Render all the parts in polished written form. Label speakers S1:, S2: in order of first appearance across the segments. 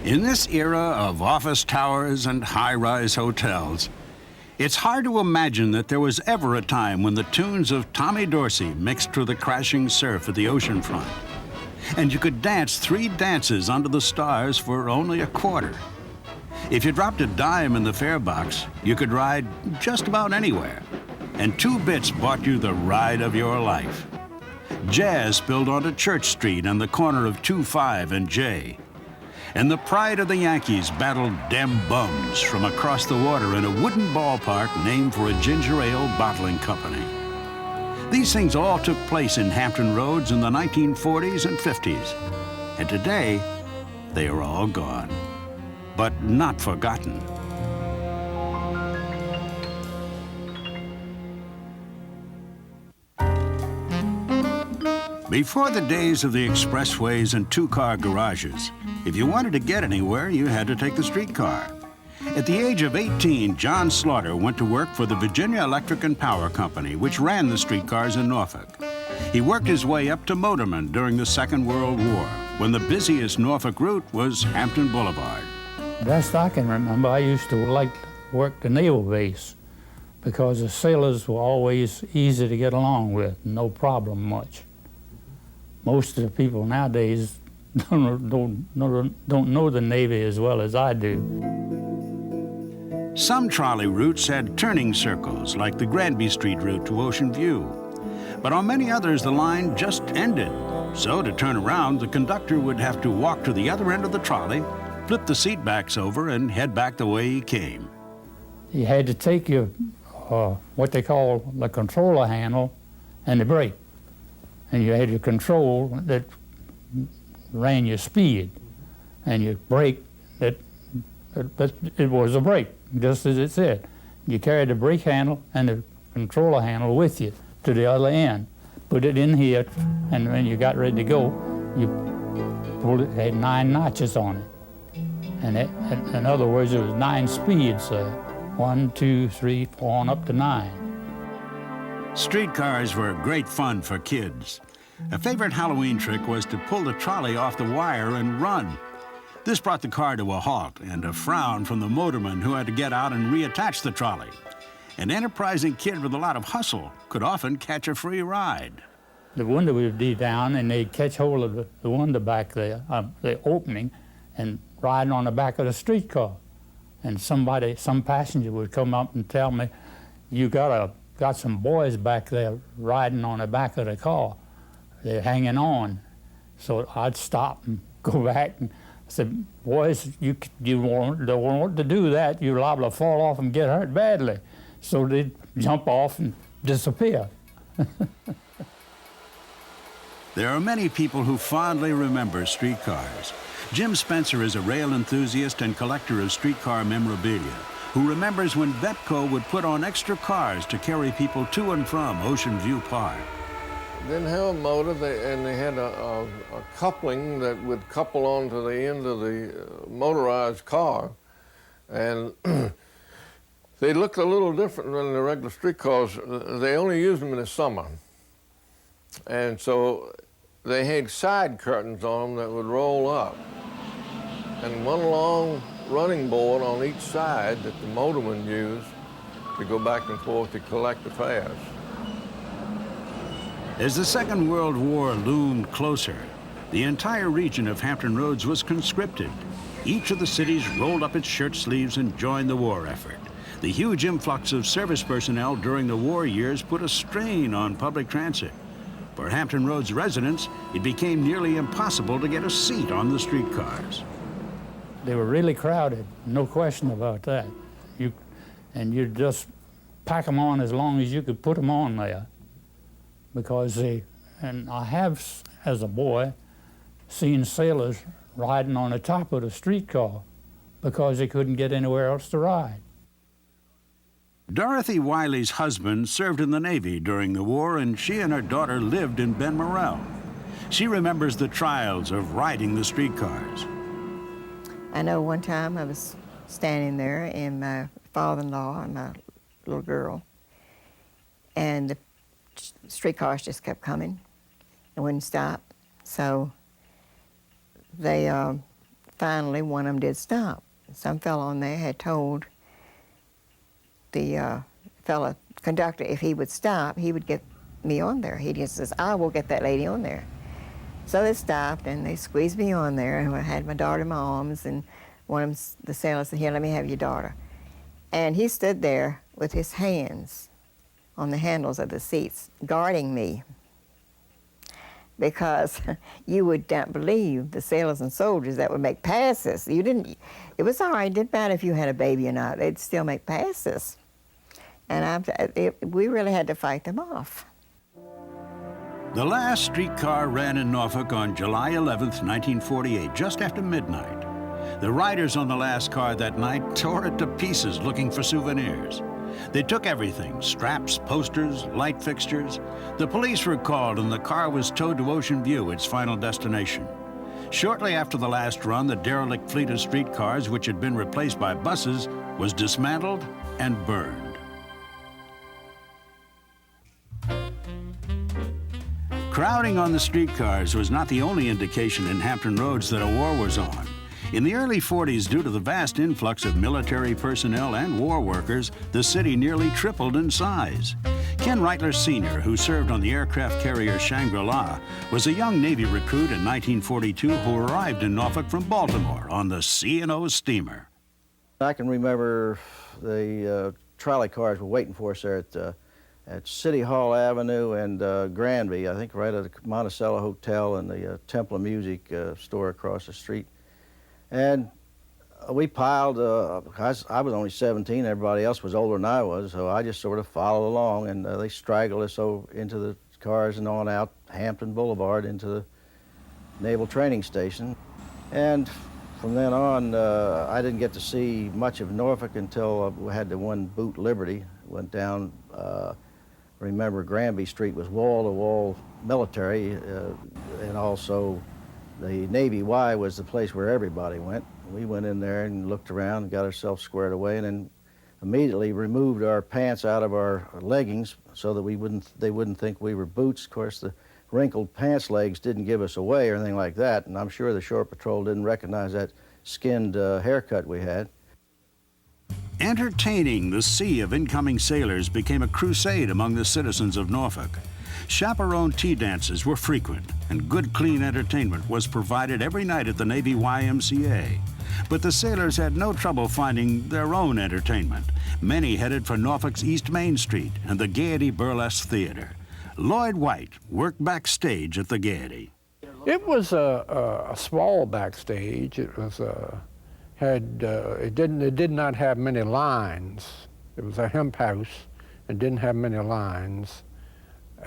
S1: In this era of office towers and high-rise hotels, it's hard to imagine that there was ever a time when the tunes of Tommy Dorsey mixed with the crashing surf at the oceanfront. And you could dance 3 dances under the stars for only a quarter. If you dropped a dime in the fare box, you could ride just about anywhere. And 2 bits bought you the ride of your life. Jazz spilled onto Church Street on the corner of 25 and J. And the pride of the Yankees battled dem bums from across the water in a wooden ballpark named for a ginger ale bottling company. These things all took place in Hampton Roads in the 1940s and 50s. And today, they are all gone, but not forgotten. Before the days of the expressways and 2-car garages, if you wanted to get anywhere, you had to take the streetcar. At the age of 18, John Slaughter went to work for the Virginia Electric and Power Company, which ran the streetcars in Norfolk. He worked his way up to motorman during the Second World War, when the busiest Norfolk route was Hampton Boulevard.
S2: Best I can remember, I used to like to work the naval base because the sailors were always easy to get along with, no problem much. Most of the people nowadays don't know the Navy as well as I do.
S1: Some trolley routes had turning circles, like the Granby Street route to Ocean View. But on many others, the line just ended. So to turn around, the conductor would have to walk to the other end of the trolley, flip the seat backs over, and head back the way he came.
S2: You had to take your, what they call the controller handle and the brake. And you had your control that ran your speed, and your brake that it was a brake, just as it said. You carried the brake handle and the controller handle with you to the other end. Put it in here, and when you got ready to go, you pulled it. It had 9 notches on it. And in other words, it was 9 speeds, 1, 2, 3, 4, on up to 9.
S1: Streetcars were great fun for kids. A favorite Halloween trick was to pull the trolley off the wire and run. This brought the car to a halt and a frown from the motorman who had to get out and reattach the trolley. An enterprising kid with a lot of hustle could often catch a free ride.
S2: The window would be down, and they'd catch hold of the window back there, the opening, and ride on the back of the streetcar. And some passenger would come up and tell me, "You got some boys back there riding on the back of the car. They're hanging on." So I'd stop and go back and said, "Boys, you don't want to do that. You're liable to fall off and get hurt badly." So they'd jump off and disappear.
S1: There are many people who fondly remember streetcars. Jim Spencer is a rail enthusiast and collector of streetcar memorabilia, who remembers when Vetco would put on extra cars to carry people to and from Ocean View Park.
S3: Didn't have a motor, and they had a coupling that would couple onto the end of the motorized car. And they looked a little different than the regular streetcars. They only used them in the summer. And so they had side curtains on them that would roll up. And one long running board on each side that the motorman used to go back and forth to collect the fares.
S1: As the Second World War loomed closer, the entire region of Hampton Roads was conscripted. Each of the cities rolled up its shirt sleeves and joined the war effort. The huge influx of service personnel during the war years put a strain on public transit. For Hampton Roads residents, it became nearly impossible to get a seat on the streetcars.
S2: They were really crowded, no question about that. You'd just pack them on as long as you could put them on there. Because and I have, as a boy, seen sailors riding on the top of the streetcar because they couldn't get anywhere else to ride.
S1: Dorothy Wiley's husband served in the Navy during the war, and she and her daughter lived in Ben Morrell. She remembers the trials of riding the streetcars.
S4: I know one time I was standing there, and my father-in-law and my little girl, and the streetcars just kept coming and wouldn't stop. So they finally one of them did stop. Some fellow on there had told the fellow conductor if he would stop, he would get me on there. He just says, I will get that lady on there. So they stopped and they squeezed me on there, and I had my daughter in my arms, and one of them, the sailor said, here, let me have your daughter. And he stood there with his hands on the handles of the seats, guarding me, because you would not believe the sailors and soldiers that would make passes. You didn't, it was all right, it didn't matter if you had a baby or not, they'd still make passes. And we really had to fight them off.
S1: The last streetcar ran in Norfolk on July 11th, 1948, just after midnight. The riders on the last car that night tore it to pieces looking for souvenirs. They took everything, straps, posters, light fixtures. The police were called and the car was towed to Ocean View, its final destination. Shortly after the last run, the derelict fleet of streetcars, which had been replaced by buses, was dismantled and burned. Crowding on the streetcars was not the only indication in Hampton Roads that a war was on. In the early 40s, due to the vast influx of military personnel and war workers, the city nearly tripled in size. Ken Reitler Sr., who served on the aircraft carrier Shangri-La, was a young Navy recruit in 1942 who arrived in Norfolk from Baltimore on the C&O steamer.
S5: I can remember the trolley cars were waiting for us there at City Hall Avenue and Granby, I think right at the Monticello Hotel and the Temple of Music store across the street. And we piled, I was only 17, everybody else was older than I was, so I just sort of followed along, and they straggled us over into the cars and on out Hampton Boulevard into the Naval Training Station. And from then on, I didn't get to see much of Norfolk until we had the one boot Liberty, went down. Remember, Granby Street was wall-to-wall military, and also the Navy Y was the place where everybody went. We went in there and looked around and got ourselves squared away, and then immediately removed our pants out of our leggings so that they wouldn't think we were boots. Of course, the wrinkled pants legs didn't give us away or anything like that, and I'm sure the Shore Patrol didn't recognize that skinned haircut we had.
S1: Entertaining the sea of incoming sailors became a crusade among the citizens of Norfolk. Chaperone tea dances were frequent, and good, clean entertainment was provided every night at the Navy YMCA. But the sailors had no trouble finding their own entertainment. Many headed for Norfolk's East Main Street and the Gaiety Burlesque Theater. Lloyd White worked backstage at the Gaiety.
S6: It was a small backstage. It was it did not have many lines. It was a hemp house. It didn't have many lines.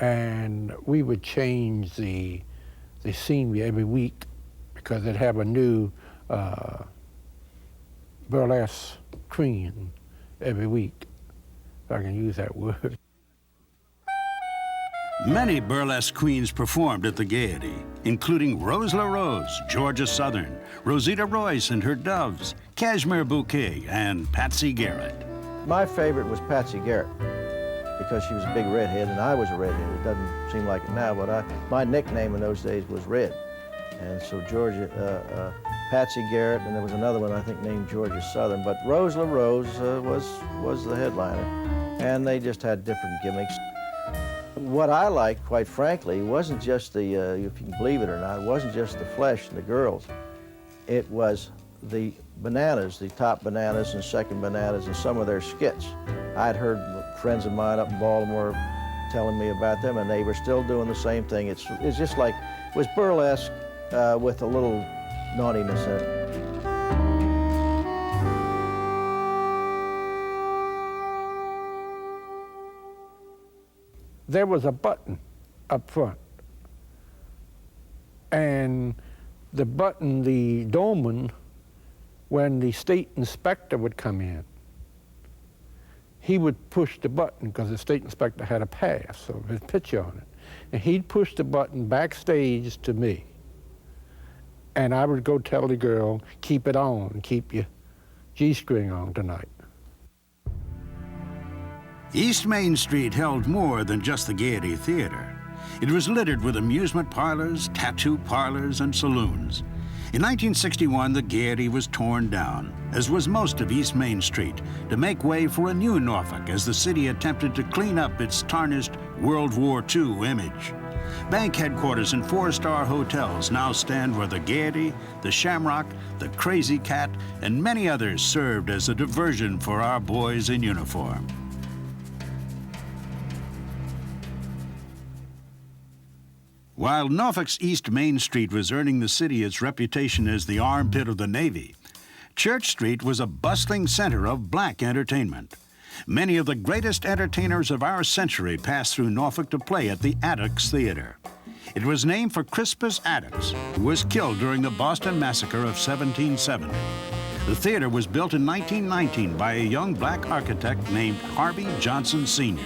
S6: And we would change the scenery every week because it'd have a new burlesque queen every week, if I can use that word.
S1: Many burlesque queens performed at the Gaiety, including Rose LaRose, Georgia Southern, Rosita Royce and her Doves, Cashmere Bouquet, and Patsy Garrett.
S5: My favorite was Patsy Garrett, because she was a big redhead and I was a redhead. It doesn't seem like it now, but my nickname in those days was Red. And so Patsy Garrett, and there was another one I think named Georgia Southern, but Rose LaRose was the headliner. And they just had different gimmicks. What I liked, quite frankly, wasn't just the, if you can believe it or not, it wasn't just the flesh and the girls. It was the bananas, the top bananas and second bananas and some of their skits. I'd heard friends of mine up in Baltimore telling me about them, and they were still doing the same thing. It's just like, it was burlesque with a little naughtiness in it.
S6: There was a button up front, and the button, the doorman, when the state inspector would come in, he would push the button because the state inspector had a pass, so his picture on it. And he'd push the button backstage to me. And I would go tell the girl, keep it on, keep your G-string on tonight.
S1: East Main Street held more than just the Gaiety Theater. It was littered with amusement parlors, tattoo parlors, and saloons. In 1961, the Gaiety was torn down, as was most of East Main Street, to make way for a new Norfolk as the city attempted to clean up its tarnished World War II image. Bank headquarters and four-star hotels now stand where the Gaiety, the Shamrock, the Crazy Cat, and many others served as a diversion for our boys in uniform. While Norfolk's East Main Street was earning the city its reputation as the armpit of the Navy, Church Street was a bustling center of black entertainment. Many of the greatest entertainers of our century passed through Norfolk to play at the Attucks Theater. It was named for Crispus Attucks, who was killed during the Boston Massacre of 1770. The theater was built in 1919 by a young black architect named Irving Yates Sr.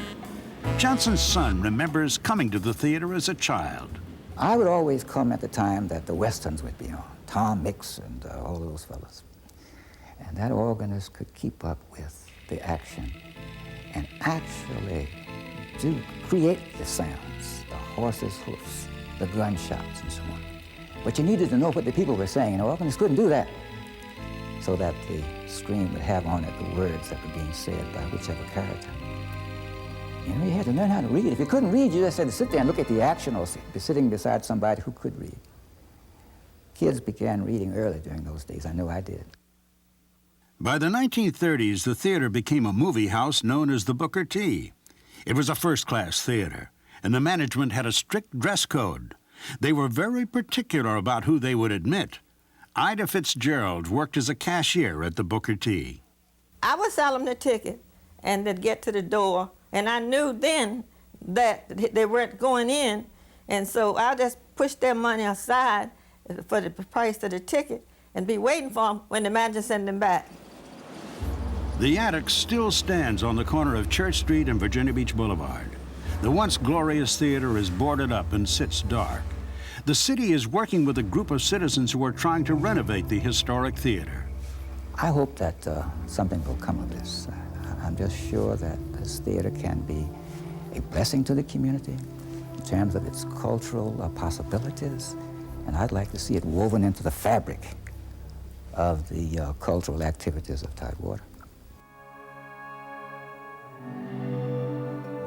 S1: Johnson's son remembers coming to the theater as a child.
S7: I would always come at the time that the Westerns would be on, Tom Mix and all those fellas. And that organist could keep up with the action and actually do create the sounds, the horses' hoofs, the gunshots, and so on. But you needed to know what the people were saying, and the organist couldn't do that, so that the screen would have on it the words that were being said by whichever character. You know, you had to learn how to read. If you couldn't read, you just had to sit there and look at the action or be sitting beside somebody who could read. Kids began reading early during those days. I know I did.
S1: By the 1930s, the theater became a movie house known as the Booker T. It was a first-class theater, and the management had a strict dress code. They were very particular about who they would admit. Ida Fitzgerald worked as a cashier at the Booker T.
S8: I would sell them the ticket and they'd get to the door, and I knew then that they weren't going in, and so I just pushed their money aside for the price of the ticket and be waiting for them when the manager sent them back.
S1: The Attucks still stands on the corner of Church Street and Virginia Beach Boulevard. The once glorious theater is boarded up and sits dark. The city is working with a group of citizens who are trying to renovate the historic theater.
S7: I hope that something will come of this. I'm just sure that this theater can be a blessing to the community in terms of its cultural possibilities, and I'd like to see it woven into the fabric of the cultural activities of Tidewater.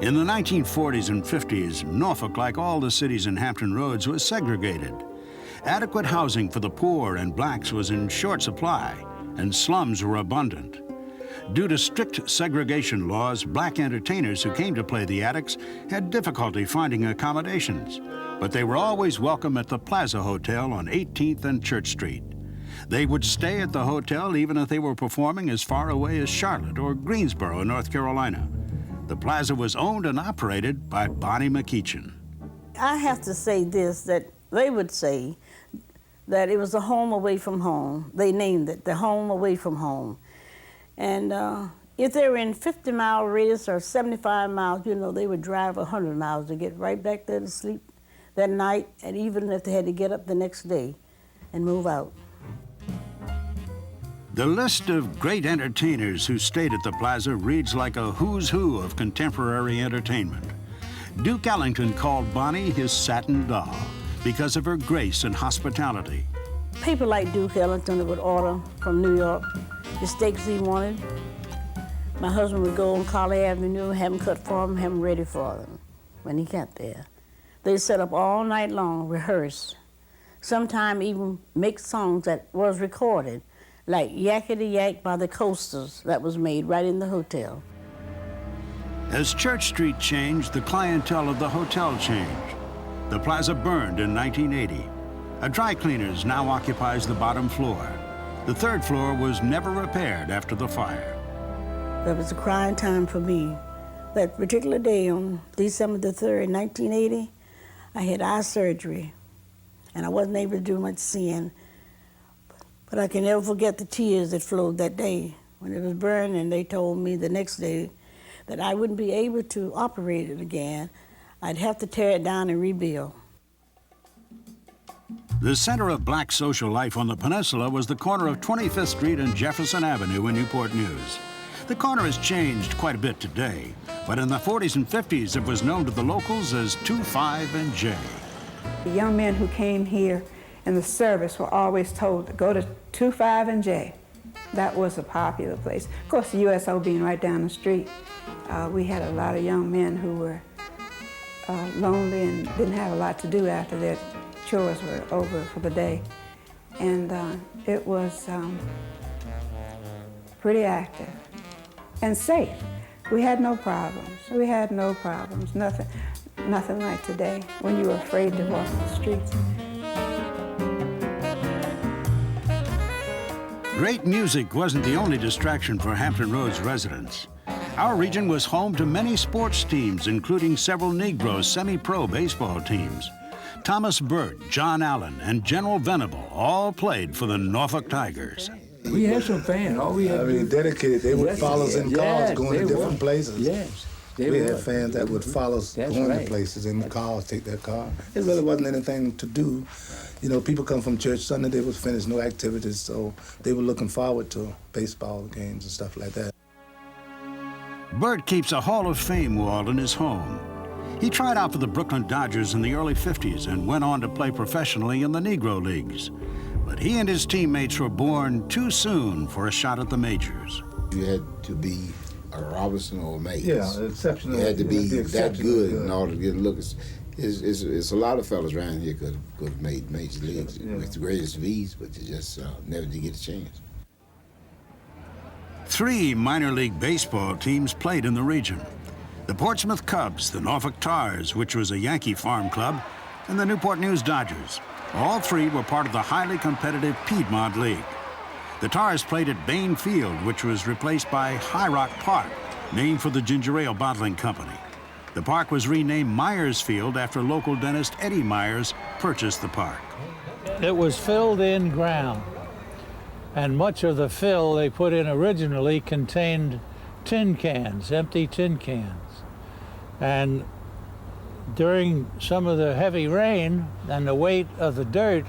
S1: In the 1940s and 50s, Norfolk, like all the cities in Hampton Roads, was segregated. Adequate housing for the poor and blacks was in short supply, and slums were abundant. Due to strict segregation laws, black entertainers who came to play the Attucks had difficulty finding accommodations, but they were always welcome at the Plaza Hotel on 18th and Church Street. They would stay at the hotel even if they were performing as far away as Charlotte or Greensboro, North Carolina. The Plaza was owned and operated by Bonnie McEachin.
S9: I have to say this, that they would say that it was a home away from home. They named it the home away from home. And if they were in 50-mile radius or 75 miles, you know, they would drive 100 miles to get right back there to sleep that night, and even if they had to get up the next day and move out.
S1: The list of great entertainers who stayed at the Plaza reads like a who's who of contemporary entertainment. Duke Ellington called Bonnie his satin doll because of her grace and hospitality.
S9: People like Duke Ellington would order from New York the steaks he wanted. My husband would go on Colley Avenue, have them cut for him, have them ready for them when he got there. They set up all night long, rehearse, sometime even make songs that was recorded, like Yakety Yak by the Coasters, that was made right in the hotel.
S1: As Church Street changed, the clientele of the hotel changed. The Plaza burned in 1980. A dry cleaners now occupies the bottom floor. The third floor was never repaired after the fire.
S9: That was a crying time for me. That particular day on December the 3rd, 1980, I had eye surgery, and I wasn't able to do much seeing. But I can never forget the tears that flowed that day when it was burning, and they told me the next day that I wouldn't be able to operate it again. I'd have to tear it down and rebuild.
S1: The center of black social life on the peninsula was the corner of 25th Street and Jefferson Avenue in Newport News. The corner has changed quite a bit today, but in the 40s and 50s it was known to the locals as 25 and J.
S10: The young men who came here and the service were always told to go to 25 and J. That was a popular place. Of course, the USO being right down the street, we had a lot of young men who were lonely and didn't have a lot to do after their chores were over for the day. And it was pretty active and safe. We had no problems. We had no problems, nothing like today when you were afraid to walk the streets.
S1: Great music wasn't the only distraction for Hampton Roads residents. Our region was home to many sports teams, including several Negro semi-pro baseball teams. Thomas Burt, John Allen, and General Venable all played for the Norfolk Tigers.
S11: We had some fans. All we had
S12: dedicated. They would follow us in cars going to different places.
S11: Yes.
S12: We had fans that would follow us going to places in the cars, take their car. It really wasn't anything to do. You know, people come from church, Sunday they was finished, no activities, so they were looking forward to baseball games and stuff like that.
S1: Burt keeps a Hall of Fame wall in his home. He tried out for the Brooklyn Dodgers in the early 50s and went on to play professionally in the Negro Leagues. But he and his teammates were born too soon for a shot at the majors.
S13: You had to be a Robinson or a Mays.
S12: Yeah, exceptional.
S13: You had to be that good in order to get a look. It's a lot of fellas around here could have made major leagues with the greatest of ease, but they just never did get a chance.
S1: 3 minor league baseball teams played in the region. The Portsmouth Cubs, the Norfolk Tars, which was a Yankee farm club, and the Newport News Dodgers. All 3 were part of the highly competitive Piedmont League. The Tars played at Bain Field, which was replaced by High Rock Park, named for the ginger ale bottling company. The park was renamed Myers Field after local dentist Eddie Myers purchased the park.
S2: It was filled in ground, and much of the fill they put in originally contained tin cans, empty tin cans. And during some of the heavy rain and the weight of the dirt,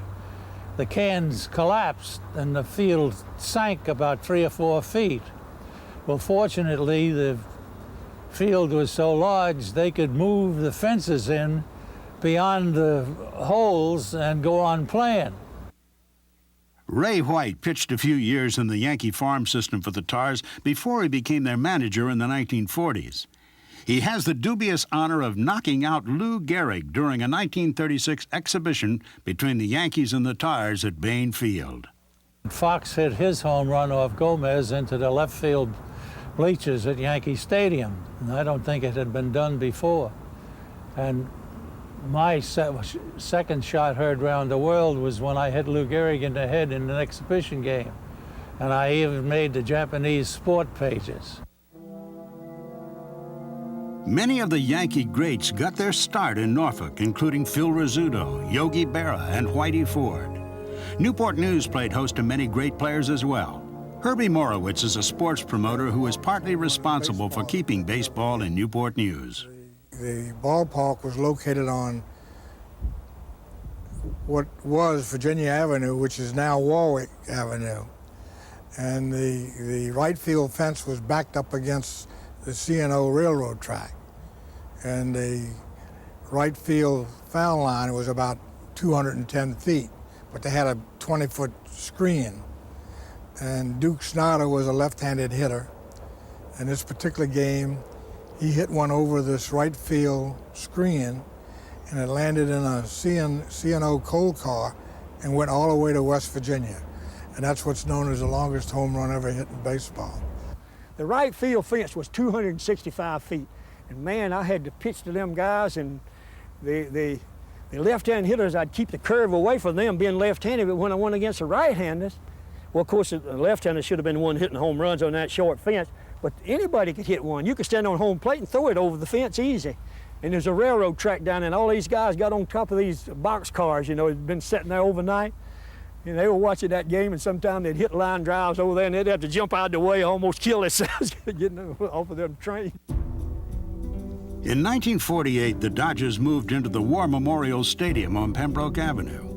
S2: the cans collapsed and the field sank about 3 or 4 feet. Well, fortunately, the field was so large they could move the fences in beyond the holes and go on playing.
S1: Ray White pitched a few years in the Yankee farm system for the Tars before he became their manager in the 1940s. He has the dubious honor of knocking out Lou Gehrig during a 1936 exhibition between the Yankees and the Tars at Bain Field.
S2: Fox hit his home run off Gomez into the left field bleachers at Yankee Stadium, and I don't think it had been done before. And my second shot heard round the world was when I hit Lou Gehrig in the head in an exhibition game, and I even made the Japanese sport pages.
S1: Many of the Yankee greats got their start in Norfolk, including Phil Rizzuto, Yogi Berra, and Whitey Ford. Newport News played host to many great players as well. Herbie Morowitz is a sports promoter who is partly responsible for keeping baseball in Newport News.
S14: The ballpark was located on what was Virginia Avenue, which is now Warwick Avenue. And the right field fence was backed up against the C&O railroad track. And the right field foul line was about 210 feet, but they had a 20-foot screen. And Duke Snyder was a left-handed hitter. In this particular game, he hit one over this right field screen, and it landed in a C&O coal car and went all the way to West Virginia. And that's what's known as the longest home run ever hit in baseball.
S15: The right field fence was 265 feet. And man, I had to pitch to them guys, and the left-hand hitters, I'd keep the curve away from them being left-handed, but when I went against the right-handers, well, of course, the left-hander should have been the one hitting home runs on that short fence, but anybody could hit one. You could stand on home plate and throw it over the fence easy. And there's a railroad track down there, and all these guys got on top of these box cars, you know, had been sitting there overnight. And they were watching that game, and sometimes they'd hit line drives over there, and they'd have to jump out of the way, almost kill themselves getting off of them train.
S1: In 1948, the Dodgers moved into the War Memorial Stadium on Pembroke Avenue.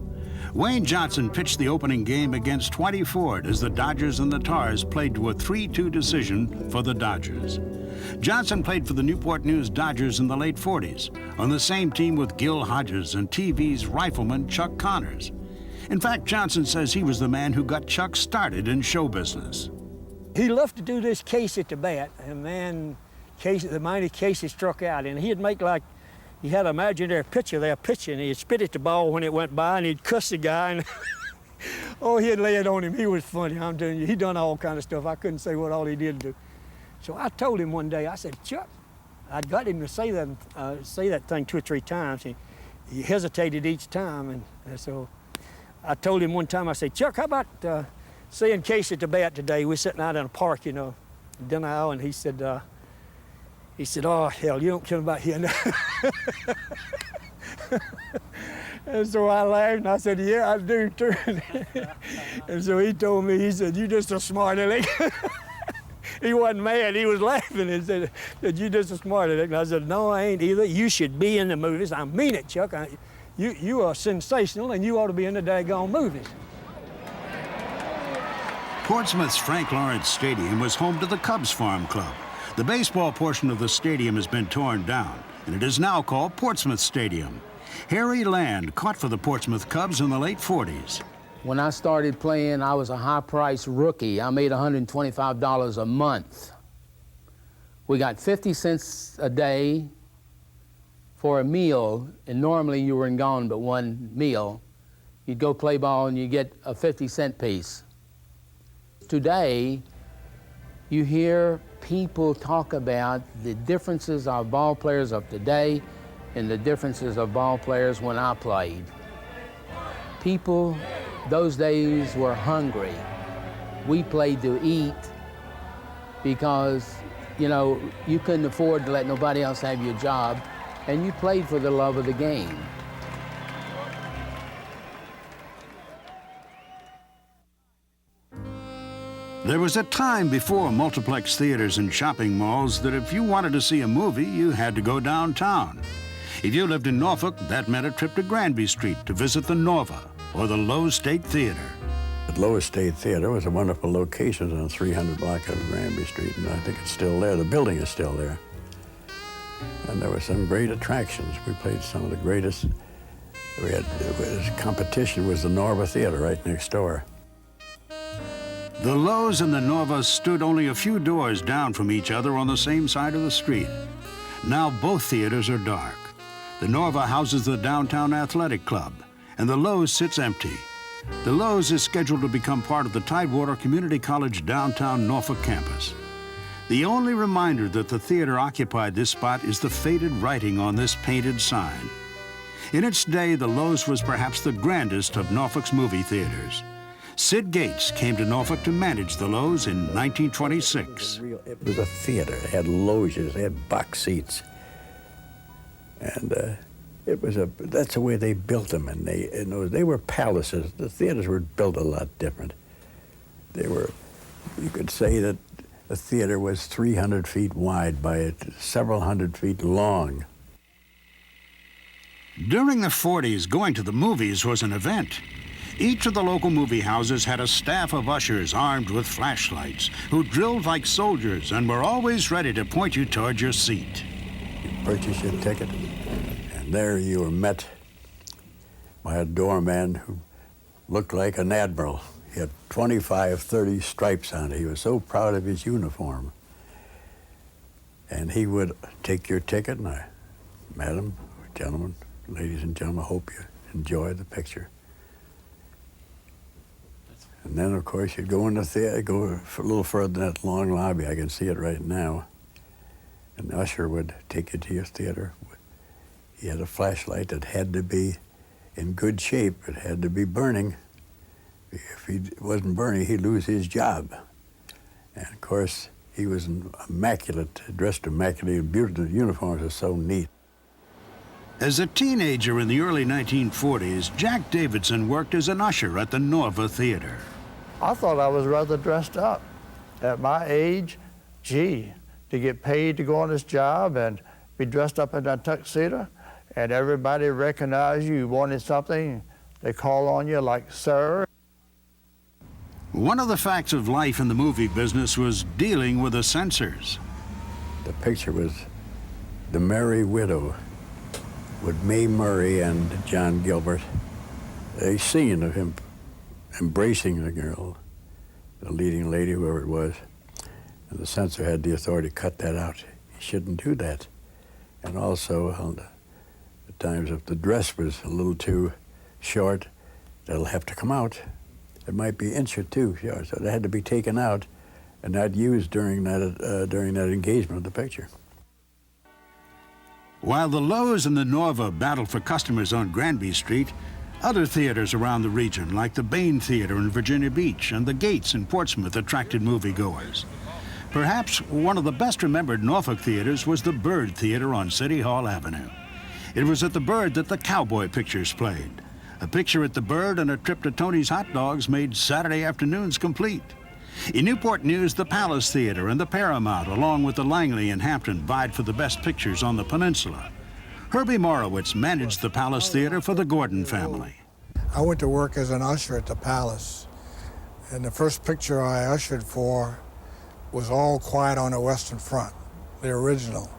S1: Wayne Johnson pitched the opening game against Whitey Ford as the Dodgers and the Tars played to a 3-2 decision for the Dodgers. Johnson played for the Newport News Dodgers in the late 40s, on the same team with Gil Hodges and TV's rifleman Chuck Connors. In fact, Johnson says he was the man who got Chuck started in show business.
S15: He loved to do this Casey at the bat, and man, the mighty Casey struck out, and he'd make like, he had an imaginary pitcher there pitching, and he'd spit at the ball when it went by, and he'd cuss the guy, and oh, he'd lay it on him. He was funny, I'm telling you. He done all kind of stuff. I couldn't say what all he did do. So I told him one day, I said, Chuck, I got him to say that thing 2 or 3 times. He hesitated each time, and so I told him one time, I said, Chuck, how about seeing Casey at the bat today? We're sitting out in a park, you know, dinner hour, and he said, oh, hell, you don't care about here now. And so I laughed, and I said, yeah, I do, too. And so he told me, he said, you just a smart aleck. He wasn't mad, he was laughing and said, you just a smart aleck. And I said, no, I ain't either. You should be in the movies. I mean it, Chuck. You are sensational, and you ought to be in the daggone movies.
S1: Portsmouth's Frank Lawrence Stadium was home to the Cubs Farm Club. The baseball portion of the stadium has been torn down, and it is now called Portsmouth Stadium. Harry Land caught for the Portsmouth Cubs in the late 40s.
S16: When I started playing, I was a high-priced rookie. I made $125 a month. We got 50 cents a day for a meal, and normally you were gone but one meal. You'd go play ball and you get a 50-cent piece. Today, you hear people talk about the differences of ball players of today and the differences of ball players when I played. People, those days, were hungry. We played to eat because, you know, you couldn't afford to let nobody else have your job, and you played for the love of the game.
S1: There was a time before multiplex theaters and shopping malls that if you wanted to see a movie, you had to go downtown. If you lived in Norfolk, that meant a trip to Granby Street to visit the Nova or the Lowe State Theater.
S17: The Lowe State Theater was a wonderful location on 300 block of Granby Street, and I think it's still there. The building is still there. And there were some great attractions. We played some of the greatest. We had competition was the Nova Theater right next door.
S1: The Lowe's and the Nova stood only a few doors down from each other on the same side of the street. Now both theaters are dark. The Nova houses the Downtown Athletic Club, and the Lowe's sits empty. The Lowe's is scheduled to become part of the Tidewater Community College downtown Norfolk campus. The only reminder that the theater occupied this spot is the faded writing on this painted sign. In its day, the Lowe's was perhaps the grandest of Norfolk's movie theaters. Sid Gates came to Norfolk to manage the Lowe's in 1926.
S17: It was a theater. It had loges, it had box seats. And that's the way they built them. And they were palaces. The theaters were built a lot different. You could say that the theater was 300 feet wide by several hundred feet long.
S1: During the 40s, going to the movies was an event. Each of the local movie houses had a staff of ushers armed with flashlights who drilled like soldiers and were always ready to point you toward your seat.
S17: You purchased your ticket, and there you were met by a doorman who looked like an admiral. He had 25, 30 stripes on it. He was so proud of his uniform. And he would take your ticket, and I, madam, gentlemen, ladies and gentlemen, hope you enjoy the picture. And then, of course, you'd go in the theater, go a little further in that long lobby. I can see it right now. And the usher would take you to your theater. He had a flashlight that had to be in good shape. It had to be burning. If he wasn't burning, he'd lose his job. And, of course, he was immaculate, dressed immaculately, beautiful. The uniforms are so neat.
S1: As a teenager in the early 1940s, Jack Davidson worked as an usher at the Nova Theater.
S18: I thought I was rather dressed up. At my age, gee, to get paid to go on this job and be dressed up in that tuxedo, and everybody recognize you wanted something, they call on you like, sir.
S1: One of the facts of life in the movie business was dealing with the censors.
S17: The picture was The Merry Widow with Mae Murray and John Gilbert. a scene of him embracing the girl, the leading lady, whoever it was, and the censor had the authority to cut that out. He shouldn't do that. And also, at times, if the dress was a little too short, that'll have to come out. It might be an inch or two short, so it had to be taken out and not used during that engagement of the picture.
S1: While the Lowe's and the Norva battled for customers on Granby Street, other theaters around the region, like the Bain Theater in Virginia Beach and the Gates in Portsmouth, attracted moviegoers. Perhaps one of the best remembered Norfolk theaters was the Byrd Theater on City Hall Avenue. It was at the Byrd that the cowboy pictures played. A picture at the Byrd and a trip to Tony's Hot Dogs made Saturday afternoons complete. In Newport News, the Palace Theater and the Paramount, along with the Langley and Hampton, vied for the best pictures on the peninsula. Herbie Morowitz managed the Palace Theater for the Gordon family.
S14: I went to work as an usher at the Palace, and the first picture I ushered for was All Quiet on the Western Front, the original.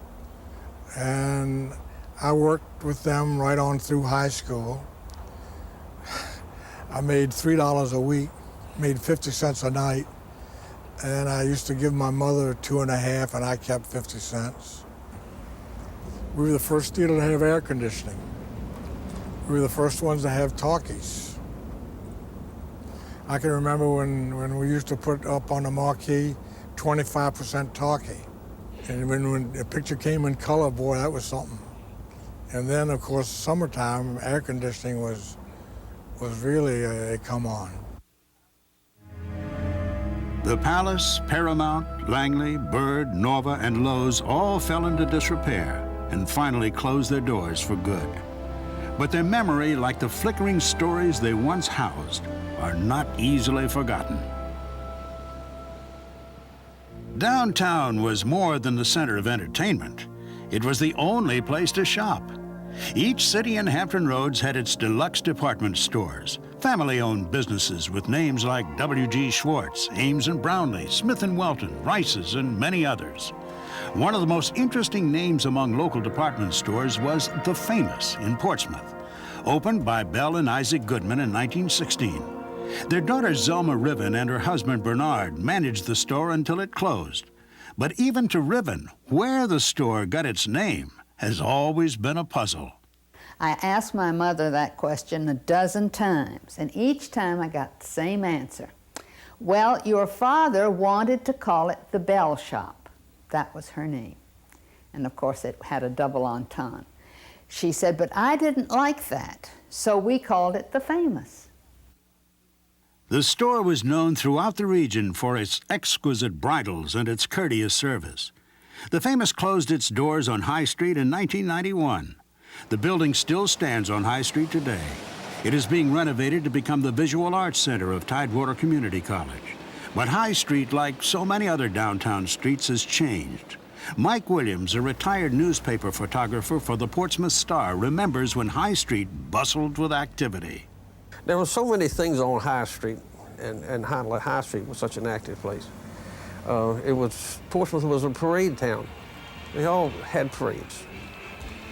S14: And I worked with them right on through high school. I made $3 a week, made 50 cents a night, and I used to give my mother 2.5, and I kept 50 cents. We were the first theater to have air conditioning. We were the first ones to have talkies. I can remember when we used to put up on the marquee 25% talkie. And when the picture came in color, boy, that was something. And then, of course, summertime, air conditioning was really a come on.
S1: The Palace, Paramount, Langley, Byrd, Norva, and Lowe's all fell into disrepair and finally closed their doors for good. But their memory, like the flickering stories they once housed, are not easily forgotten. Downtown was more than the center of entertainment. It was the only place to shop. Each city in Hampton Roads had its deluxe department stores, family-owned businesses with names like W.G. Schwartz, Ames and Brownlee, Smith & Welton, Rice's, and many others. One of the most interesting names among local department stores was The Famous in Portsmouth, opened by Belle and Isaac Goodman in 1916. Their daughter Zelma Riven and her husband Bernard managed the store until it closed. But even to Riven, where the store got its name has always been a puzzle.
S19: I asked my mother that question a dozen times, and each time I got the same answer. Well, your father wanted to call it the Bell Shop. That was her name. And of course it had a double entendre. She said, but I didn't like that, so we called it the Famous.
S1: The store was known throughout the region for its exquisite bridals and its courteous service. The Famous closed its doors on High Street in 1991. The building still stands on High Street today. It is being renovated to become the Visual Arts Center of Tidewater Community College. But High Street, like so many other downtown streets, has changed. Mike Williams, a retired newspaper photographer for the Portsmouth Star, remembers when High Street bustled with activity.
S3: There were so many things on High Street, and High Street was such an active place. Portsmouth was a parade town. They all had parades.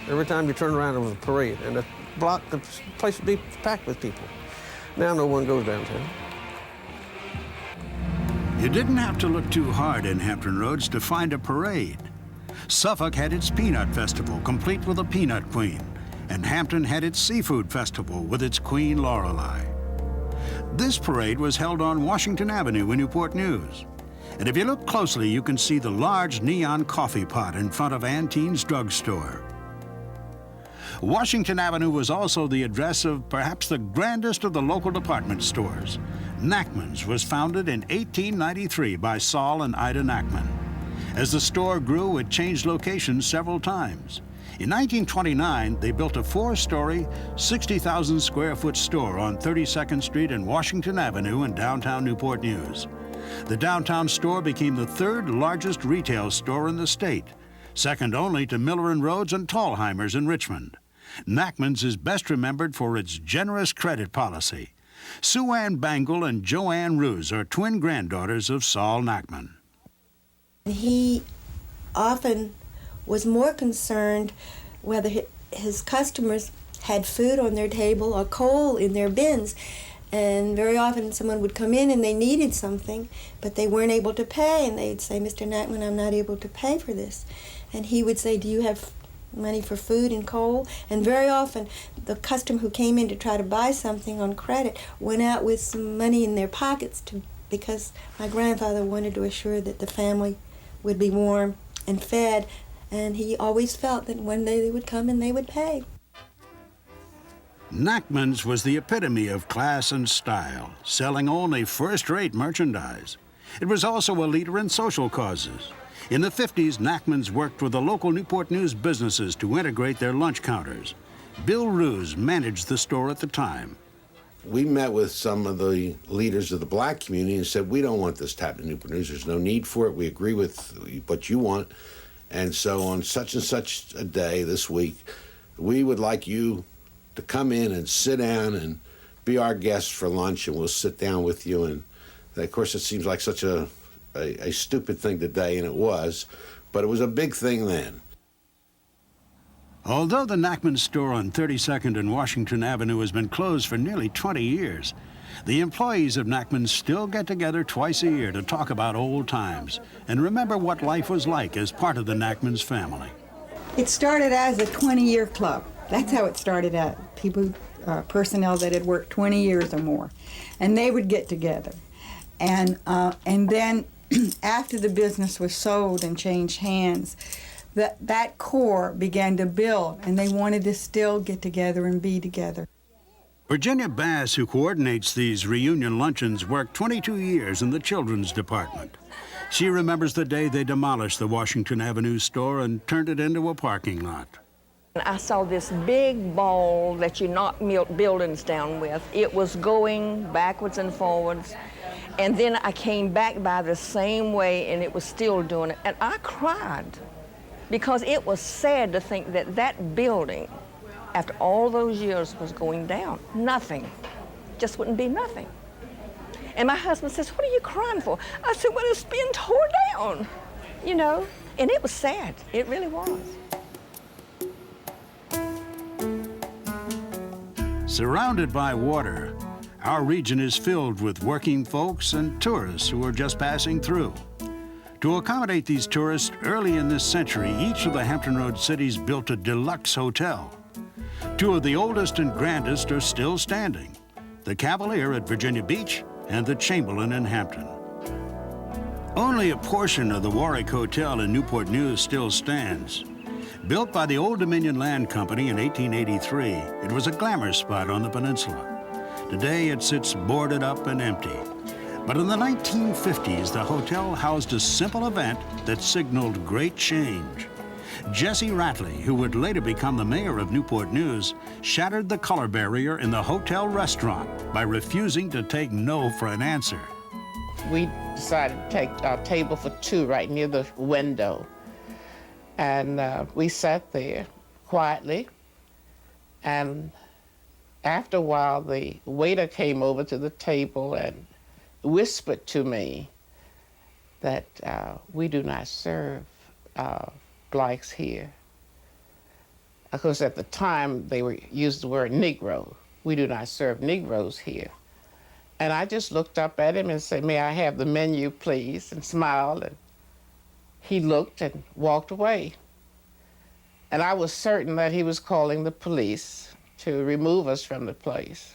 S3: Every time you turned around, there was a parade, and the place would be packed with people. Now no one goes downtown.
S1: You didn't have to look too hard in Hampton Roads to find a parade. Suffolk had its Peanut Festival, complete with a Peanut Queen, and Hampton had its Seafood Festival with its Queen Lorelei. This parade was held on Washington Avenue in Newport News. And if you look closely, you can see the large neon coffee pot in front of Antine's drugstore. Washington Avenue was also the address of perhaps the grandest of the local department stores. Nachman's was founded in 1893 by Saul and Ida Nachman. As the store grew, it changed locations several times. In 1929, they built a 4-story, 60,000 square foot store on 32nd Street and Washington Avenue in downtown Newport News. The downtown store became the 3rd largest retail store in the state, second only to Miller & Rhodes and Thalheimer's in Richmond. Nachman's is best remembered for its generous credit policy. Sue Ann Bangle and Joanne Roos are twin granddaughters of Saul Nachman.
S20: He often was more concerned whether his customers had food on their table or coal in their bins. And very often someone would come in and they needed something, but they weren't able to pay. And they'd say, "Mr. Nachman, I'm not able to pay for this." And he would say, "Do you have money for food and coal?" And very often the customer who came in to try to buy something on credit went out with some money in their pockets because my grandfather wanted to assure that the family would be warm and fed. And he always felt that one day they would come and they would pay.
S1: Nachman's was the epitome of class and style, selling only first-rate merchandise. It was also a leader in social causes. In the 50s, Nachman's worked with the local Newport News businesses to integrate their lunch counters. Bill Roos managed the store at the time.
S21: We met with some of the leaders of the black community and said, "We don't want this to happen in Newport News. There's no need for it. We agree with what you want. And so on such and such a day this week, we would like you to come in and sit down and be our guest for lunch, and we'll sit down with you." And of course, it seems like such a stupid thing today, and it was, but it was a big thing then.
S1: Although the Nachman store on 32nd and Washington Avenue has been closed for nearly 20 years, the employees of Nachman's still get together twice a year to talk about old times and remember what life was like as part of the Nachman's family.
S22: It started as a 20-year club. That's how it started out. People, personnel that had worked 20 years or more, and they would get together. And then after the business was sold and changed hands, that core began to build, and they wanted to still get together and be together.
S1: Virginia Bass, who coordinates these reunion luncheons, worked 22 years in the children's department. She remembers the day they demolished the Washington Avenue store and turned it into a parking lot.
S23: I saw this big ball that you knock buildings down with. It was going backwards and forwards. And then I came back by the same way, and it was still doing it. And I cried because it was sad to think that that building, after all those years, was going down. Nothing. Just wouldn't be nothing. And my husband says, "What are you crying for?" I said, "Well, it's being torn down, you know." And it was sad. It really was.
S1: Surrounded by water, our region is filled with working folks and tourists who are just passing through. To accommodate these tourists, early in this century, each of the Hampton Roads cities built a deluxe hotel. Two of the oldest and grandest are still standing, the Cavalier at Virginia Beach and the Chamberlain in Hampton. Only a portion of the Warwick Hotel in Newport News still stands. Built by the Old Dominion Land Company in 1883, it was a glamour spot on the peninsula. Today it sits boarded up and empty. But in the 1950s, the hotel housed a simple event that signaled great change. Jesse Ratley, who would later become the mayor of Newport News, shattered the color barrier in the hotel restaurant by refusing to take no for an answer.
S24: We decided to take our table for two right near the window. And we sat there quietly. And after a while, the waiter came over to the table and whispered to me that we do not serve blacks here. Of course, at the time, they used the word Negro. We do not serve Negroes here. And I just looked up at him and said, "May I have the menu, please?" and smiled. And he looked and walked away. And I was certain that he was calling the police to remove us from the place.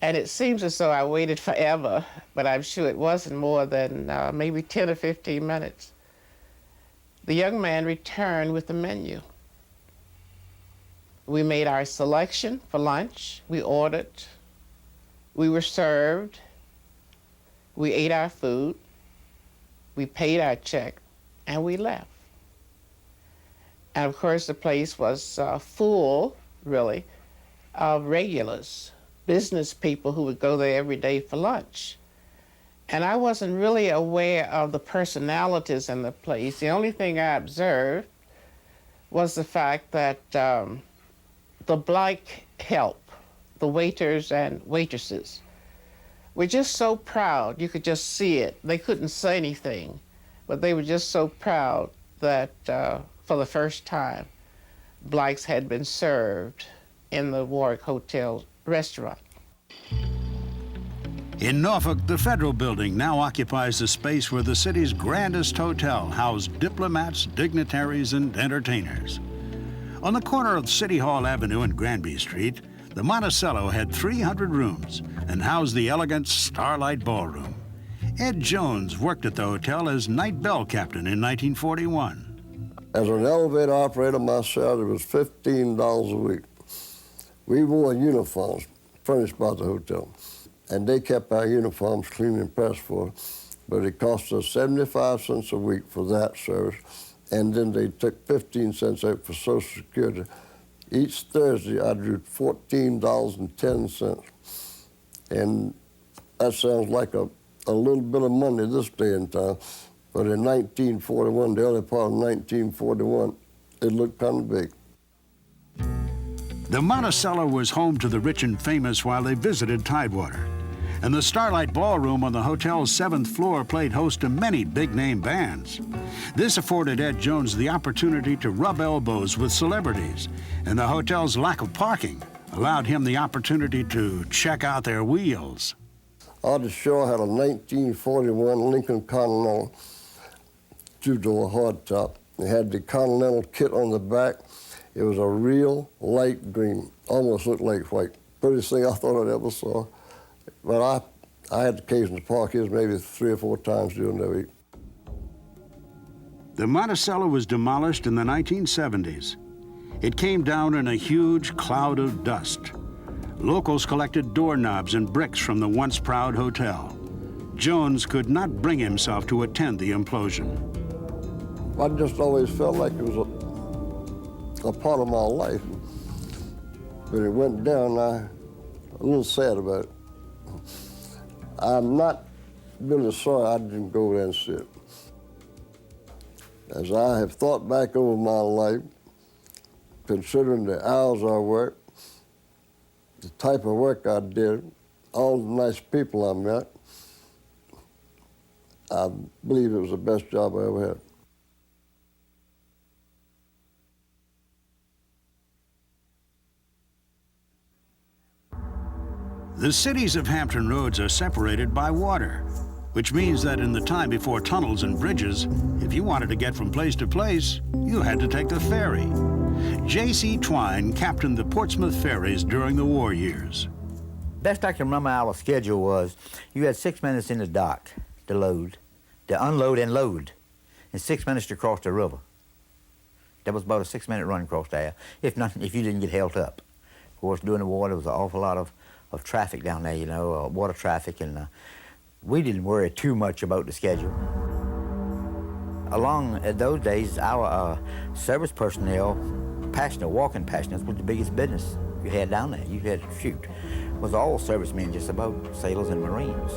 S24: And it seems as though I waited forever, but I'm sure it wasn't more than maybe 10 or 15 minutes. The young man returned with the menu. We made our selection for lunch. We ordered. We were served. We ate our food. We paid our check, and we left. And of course, the place was full, really, of regulars, business people who would go there every day for lunch. And I wasn't really aware of the personalities in the place. The only thing I observed was the fact that the black help, the waiters and waitresses, were just so proud. You could just see it. They couldn't say anything, but they were just so proud that for the first time, blacks had been served in the Warwick Hotel restaurant.
S1: In Norfolk, the Federal Building now occupies the space where the city's grandest hotel housed diplomats, dignitaries, and entertainers. On the corner of City Hall Avenue and Granby Street, the Monticello had 300 rooms and housed the elegant Starlight Ballroom. Ed Jones worked at the hotel as night bell captain in 1941.
S4: As an elevator operator, my salary was $15 a week. We wore uniforms furnished by the hotel, and they kept our uniforms clean and pressed for us, but it cost us 75 cents a week for that service, and then they took 15 cents out for Social Security. Each Thursday, I drew $14.10, and that sounds like a little bit of money this day and time, but in 1941, the early part of 1941, it looked kind of big.
S1: The Monticello was home to the rich and famous while they visited Tidewater, and the Starlight Ballroom on the hotel's 7th floor played host to many big-name bands. This afforded Ed Jones the opportunity to rub elbows with celebrities, and the hotel's lack of parking allowed him the opportunity to check out their wheels.
S4: Artie Shaw had a 1941 Lincoln Continental two-door hardtop. It had the Continental kit on the back. It was a real light green, almost looked like white. Prettiest thing I thought I'd ever saw. But I had occasion to park his maybe 3 or 4 times during the week.
S1: The Monticello was demolished in the 1970s. It came down in a huge cloud of dust. Locals collected doorknobs and bricks from the once proud hotel. Jones could not bring himself to attend the implosion.
S4: I just always felt like it was a part of my life. When it went down, I'm a little sad about it. I'm not really sorry I didn't go there and see it. As I have thought back over my life, considering the hours I worked, the type of work I did, all the nice people I met, I believe it was the best job I ever had.
S1: The cities of Hampton Roads are separated by water, which means that in the time before tunnels and bridges, if you wanted to get from place to place, you had to take the ferry. J.C. Twine captained the Portsmouth ferries during the war years.
S5: Best I can remember our schedule was you had 6 minutes in the dock to load, to unload and load, and 6 minutes to cross the river. That was about a 6-minute run across there, if you didn't get held up. Of course, during the war, there was an awful lot of traffic down there, you know, water traffic, and we didn't worry too much about the schedule. Along those days, our service personnel, walking passengers, was the biggest business you had down there. You had, was all servicemen just about, sailors and Marines.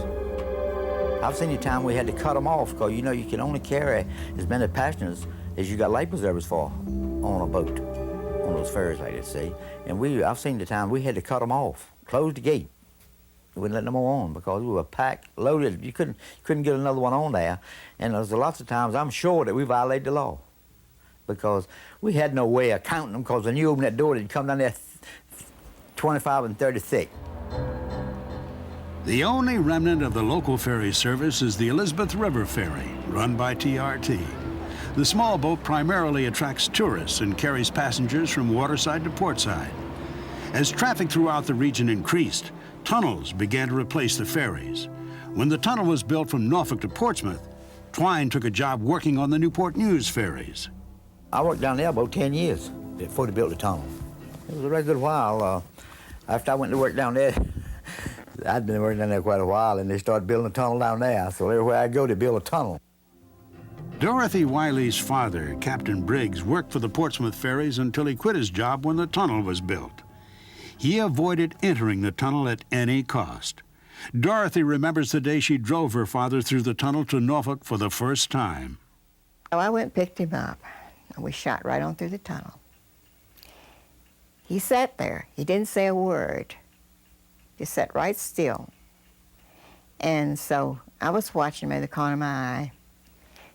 S5: I've seen the time we had to cut them off, because you know you can only carry as many passengers as you got life preservers for on a boat, on those ferries like that, see. And I've seen the time we had to cut them off. Close the gate. We wouldn't let them on because we were packed, loaded. You couldn't get another one on there. And there's lots of times I'm sure that we violated the law because we had no way of counting them, because when you open that door, they'd come down there 25 and 30 thick.
S1: The only remnant of the local ferry service is the Elizabeth River Ferry, run by TRT. The small boat primarily attracts tourists and carries passengers from waterside to portside. As traffic throughout the region increased, tunnels began to replace the ferries. When the tunnel was built from Norfolk to Portsmouth, Twine took a job working on the Newport News ferries.
S5: I worked down there about 10 years before they built the tunnel. It was a very good while. After I went to work down there, I'd been working down there quite a while, and they started building a tunnel down there. So everywhere I go, they build a tunnel.
S1: Dorothy Wiley's father, Captain Briggs, worked for the Portsmouth ferries until he quit his job when the tunnel was built. He avoided entering the tunnel at any cost. Dorothy remembers the day she drove her father through the tunnel to Norfolk for the first time.
S6: So I went and picked him up, and we shot right on through the tunnel. He sat there. He didn't say a word. He sat right still. And so I was watching him in the corner of my eye.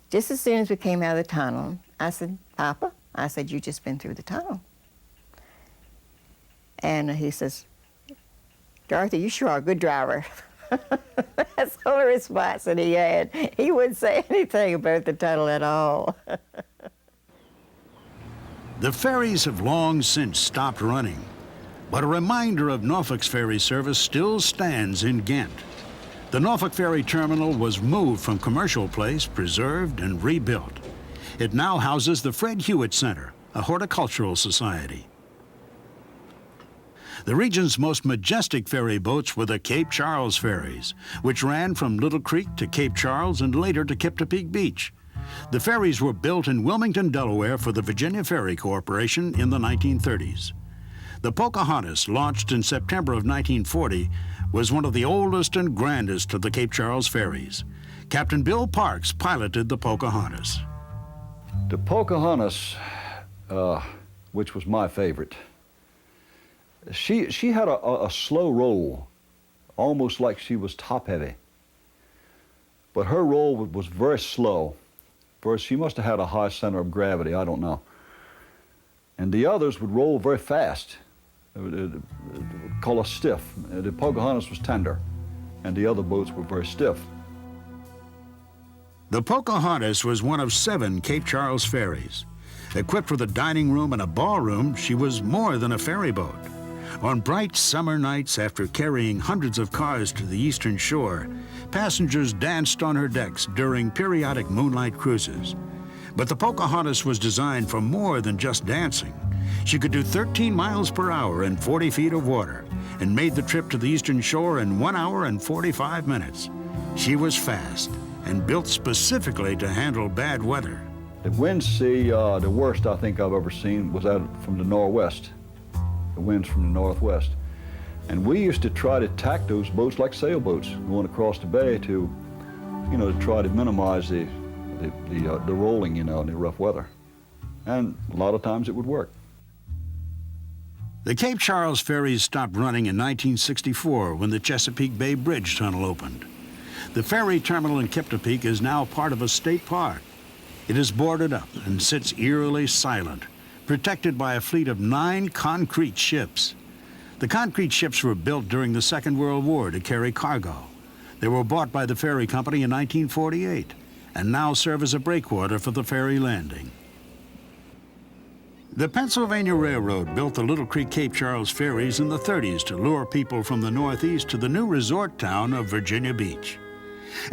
S6: Just as soon as we came out of the tunnel, I said, "Papa," I said, "you just been through the tunnel." And he says, "Dorothy, you sure are a good driver." That's the only response that he had. He wouldn't say anything about the tunnel at all.
S1: The ferries have long since stopped running, but a reminder of Norfolk's ferry service still stands in Ghent. The Norfolk Ferry Terminal was moved from Commercial Place, preserved, and rebuilt. It now houses the Fred Hewitt Center, a horticultural society. The region's most majestic ferry boats were the Cape Charles ferries, which ran from Little Creek to Cape Charles and later to Kiptopeke Beach. The ferries were built in Wilmington, Delaware for the Virginia Ferry Corporation in the 1930s. The Pocahontas, launched in September of 1940, was one of the oldest and grandest of the Cape Charles ferries. Captain Bill Parks piloted the Pocahontas.
S7: The Pocahontas, which was my favorite, she had a slow roll, almost like she was top-heavy. But her roll was very slow. First, she must have had a high center of gravity, I don't know. And the others would roll very fast, call us stiff. The Pocahontas was tender, and the other boats were very stiff.
S1: The Pocahontas was one of 7 Cape Charles ferries. Equipped with a dining room and a ballroom, she was more than a ferry boat. On bright summer nights, after carrying hundreds of cars to the eastern shore, passengers danced on her decks during periodic moonlight cruises. But the Pocahontas was designed for more than just dancing. She could do 13 miles per hour in 40 feet of water and made the trip to the eastern shore in 1 hour and 45 minutes. She was fast and built specifically to handle bad weather.
S7: The wind sea, the worst I think I've ever seen was out from the northwest. The winds from the northwest. And we used to try to tack those boats like sailboats going across the bay to, to try to minimize the rolling, in the rough weather. And a lot of times it would work.
S1: The Cape Charles ferries stopped running in 1964 when the Chesapeake Bay Bridge Tunnel opened. The ferry terminal in Kiptopeke is now part of a state park. It is boarded up and sits eerily silent, protected by a fleet of 9 concrete ships. The concrete ships were built during the Second World War to carry cargo. They were bought by the ferry company in 1948 and now serve as a breakwater for the ferry landing. The Pennsylvania Railroad built the Little Creek Cape Charles ferries in the 30s to lure people from the Northeast to the new resort town of Virginia Beach.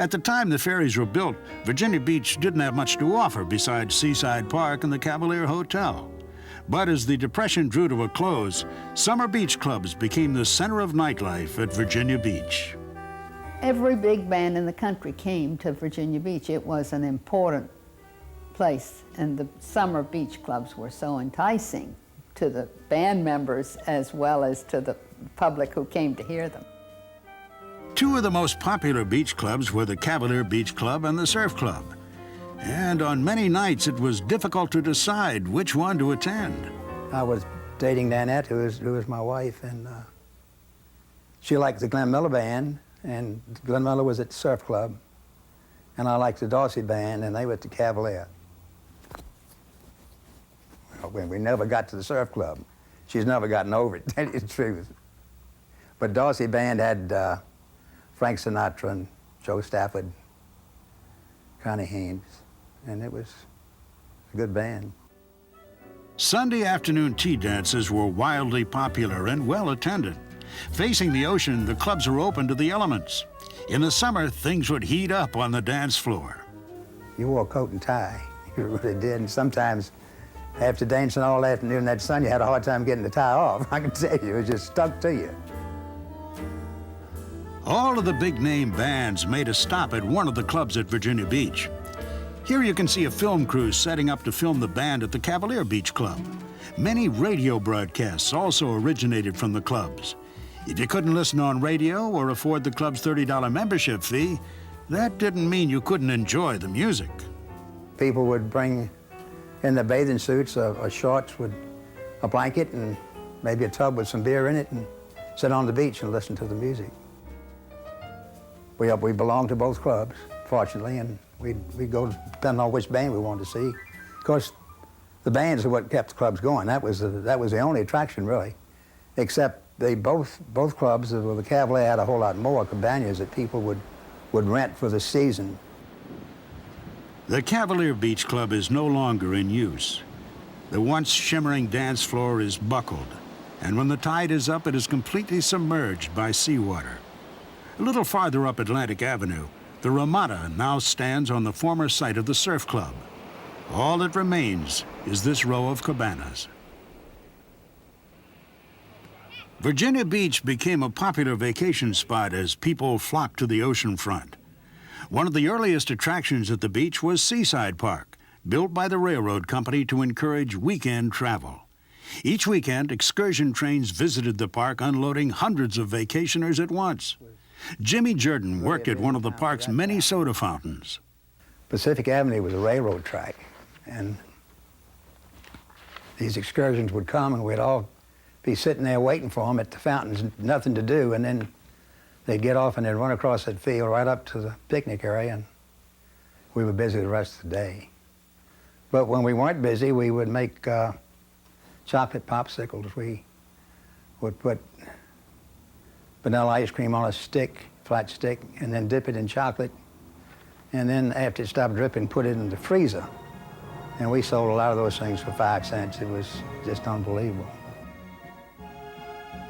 S1: At the time the ferries were built, Virginia Beach didn't have much to offer besides Seaside Park and the Cavalier Hotel. But as the Depression drew to a close, summer beach clubs became the center of nightlife at Virginia Beach.
S19: Every big band in the country came to Virginia Beach. It was an important place, and the summer beach clubs were so enticing to the band members as well as to the public who came to hear them.
S1: 2 of the most popular beach clubs were the Cavalier Beach Club and the Surf Club. And on many nights, it was difficult to decide which one to attend.
S8: I was dating Danette, who was my wife, and she liked the Glenn Miller Band, and Glenn Miller was at the Surf Club, and I liked the Dorsey Band, and they were at the Cavalier. Well, we never got to the Surf Club. She's never gotten over it, to tell you the truth. But Dorsey Band had Frank Sinatra and Joe Stafford, Connie Haynes, and it was a good band.
S1: Sunday afternoon tea dances were wildly popular and well attended. Facing the ocean, the clubs are open to the elements. In the summer, things would heat up on the dance floor.
S8: You wore a coat and tie, you really did, and sometimes after dancing all afternoon in that sun, you had a hard time getting the tie off. I can tell you, it just stuck to you.
S1: All of the big-name bands made a stop at one of the clubs at Virginia Beach. Here you can see a film crew setting up to film the band at the Cavalier Beach Club. Many radio broadcasts also originated from the clubs. If you couldn't listen on radio or afford the club's $30 membership fee, that didn't mean you couldn't enjoy the music.
S8: People would bring in their bathing suits or shorts with a blanket and maybe a tub with some beer in it and sit on the beach and listen to the music. We belonged to both clubs, fortunately, and we'd go depending on which band we wanted to see. Of course, the bands are what kept the clubs going. That was the only attraction, really. except both clubs, well, the Cavalier had a whole lot more cabanas that people would rent for the season.
S1: The Cavalier Beach Club is no longer in use. The once shimmering dance floor is buckled, and when the tide is up, it is completely submerged by seawater. A little farther up Atlantic Avenue, the Ramada now stands on the former site of the Surf Club. All that remains is this row of cabanas. Virginia Beach became a popular vacation spot as people flocked to the ocean front. One of the earliest attractions at the beach was Seaside Park, built by the railroad company to encourage weekend travel. Each weekend, excursion trains visited the park, unloading hundreds of vacationers at once. Jimmy Jordan worked at one of the park's many soda fountains.
S8: Pacific Avenue was a railroad track, and these excursions would come, and we'd all be sitting there waiting for them at the fountains, nothing to do, and then they'd get off and they'd run across that field right up to the picnic area, and we were busy the rest of the day. But when we weren't busy, we would make chocolate popsicles. We would put vanilla ice cream on a stick, flat stick, and then dip it in chocolate. And then after it stopped dripping, put it in the freezer. And we sold a lot of those things for 5 cents. It was just unbelievable.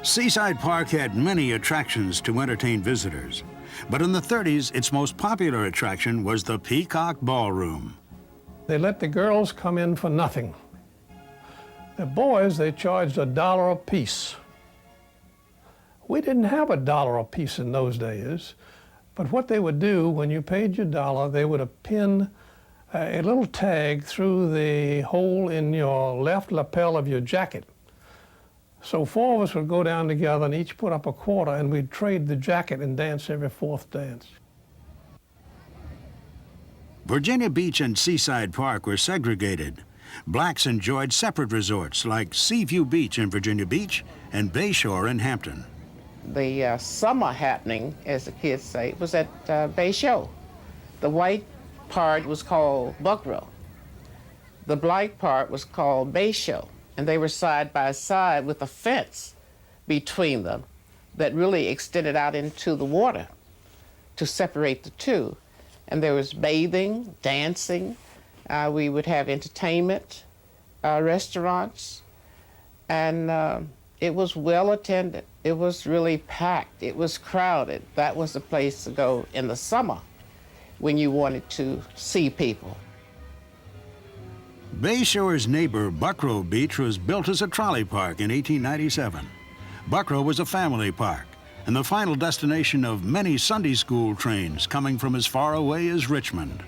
S1: Seaside Park had many attractions to entertain visitors. But in the 30s, its most popular attraction was the Peacock Ballroom.
S9: They let the girls come in for nothing. The boys, they charged $1 a piece. We didn't have $1 a piece in those days, but what they would do when you paid your $1, they would pin a little tag through the hole in your left lapel of your jacket. So 4 of us would go down together and each put up a quarter, and we'd trade the jacket and dance every 4th dance.
S1: Virginia Beach and Seaside Park were segregated. Blacks enjoyed separate resorts like Seaview Beach in Virginia Beach and Bayshore in Hampton.
S24: The summer happening, as the kids say, was at Bayshore. The white part was called Buckrow. The black part was called Bayshore, and they were side by side with a fence between them that really extended out into the water to separate the two. And there was bathing, dancing. We would have entertainment, restaurants, and it was well attended. It was really packed. It was crowded. That was the place to go in the summer when you wanted to see people.
S1: Bayshore's neighbor, Buckrow Beach, was built as a trolley park in 1897. Buckrow was a family park and the final destination of many Sunday school trains coming from as far away as Richmond.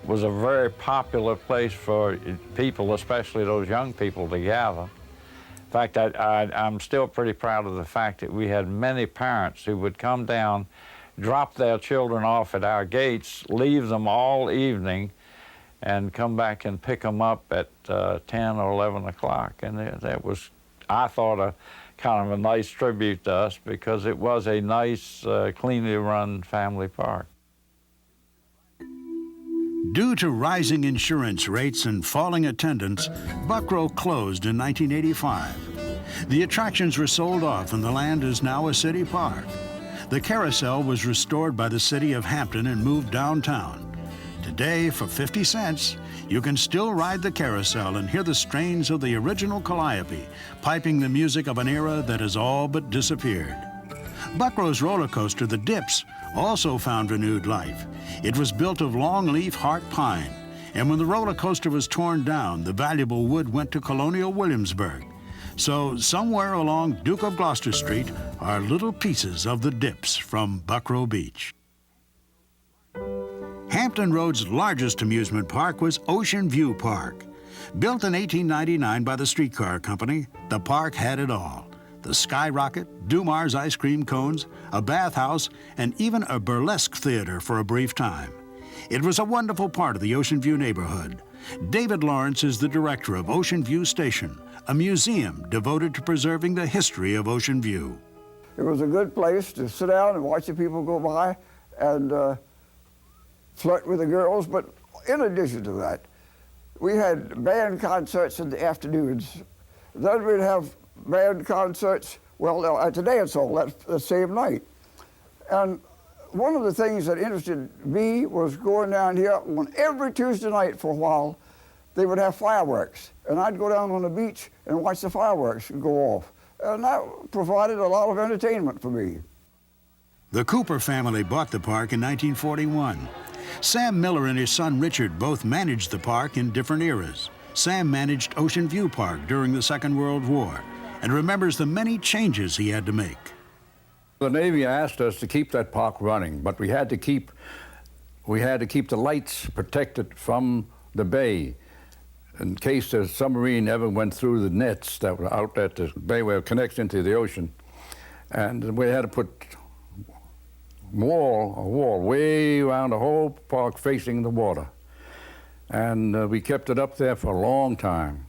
S10: It was a very popular place for people, especially those young people, to gather. In fact, I'm still pretty proud of the fact that we had many parents who would come down, drop their children off at our gates, leave them all evening, and come back and pick them up at 10 or 11 o'clock. And that was, I thought, a kind of a nice tribute to us, because it was a nice, cleanly run family park.
S1: Due to rising insurance rates and falling attendance, Buckrow closed in 1985. The attractions were sold off and the land is now a city park. The carousel was restored by the city of Hampton and moved downtown. Today, for 50 cents, you can still ride the carousel and hear the strains of the original calliope, piping the music of an era that has all but disappeared. Buckrow's roller coaster, the Dips, also found renewed life. It was built of longleaf heart pine, and when the roller coaster was torn down, the valuable wood went to Colonial Williamsburg. So somewhere along Duke of Gloucester Street are little pieces of the Dips from Buckrow Beach. Hampton Roads' largest amusement park was Ocean View Park. Built in 1899 by the Streetcar Company, the park had it all. The Skyrocket, Dumar's ice cream cones, a bathhouse, and even a burlesque theater for a brief time. It was a wonderful part of the Ocean View neighborhood. David Lawrence is the director of Ocean View Station, a museum devoted to preserving the history of Ocean View.
S11: It was a good place to sit down and watch the people go by and flirt with the girls, but in addition to that, we had band concerts in the afternoons. Then we'd have band concerts. Well, today it's all that the same night. And one of the things that interested me was going down here on every Tuesday night for a while. They would have fireworks, and I'd go down on the beach and watch the fireworks go off. And that provided a lot of entertainment for me.
S1: The Cooper family bought the park in 1941. Sam Miller and his son Richard both managed the park in different eras. Sam managed Ocean View Park during the Second World War and remembers the many changes he had to make.
S2: The Navy asked us to keep that park running, but we had to keep the lights protected from the bay in case the submarine ever went through the nets that were out at the bay where it connects into the ocean. And we had to put a wall way around the whole park facing the water. And we kept it up there for a long time.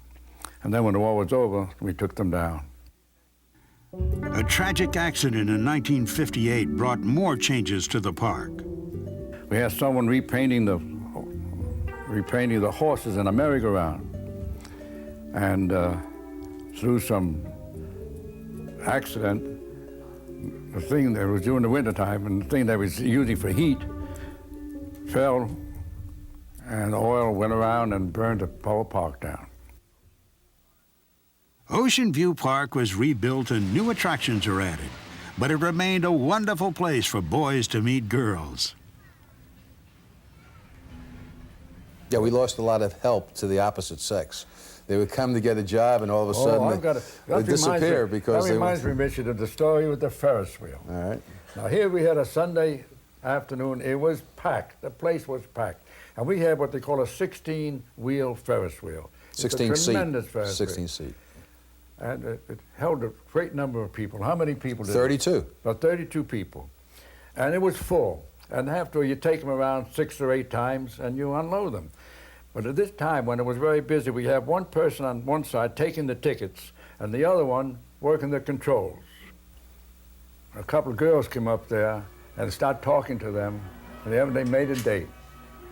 S2: And then when the war was over, we took them down.
S1: A tragic accident in 1958 brought more changes to the park.
S2: We had someone repainting the horses in a merry-go-round. And through some accident, the thing that was during the wintertime and the thing that was using for heat fell, and oil went around and burned the whole park down.
S1: Ocean View Park was rebuilt and new attractions were added, but it remained a wonderful place for boys to meet girls.
S12: Yeah, we lost a lot of help to the opposite sex. They would come to get a job, and all of a sudden they disappear because
S2: that reminds me, Richard, of the story with the Ferris wheel.
S12: All right.
S2: Now here we had a Sunday afternoon. It was packed. The place was packed, and we had what they call a 16-wheel Ferris wheel.
S12: 16 seat.
S2: Tremendous Ferris
S12: 16
S2: wheel.
S12: seat.
S2: And it held a great number of people. How many people did
S12: 32.
S2: it? About 32 people. And it was full. And after you take them around 6 or 8 times and you unload them. But at this time, when it was very busy, we had one person on one side taking the tickets and the other one working the controls. A couple of girls came up there and started talking to them, and they made a date.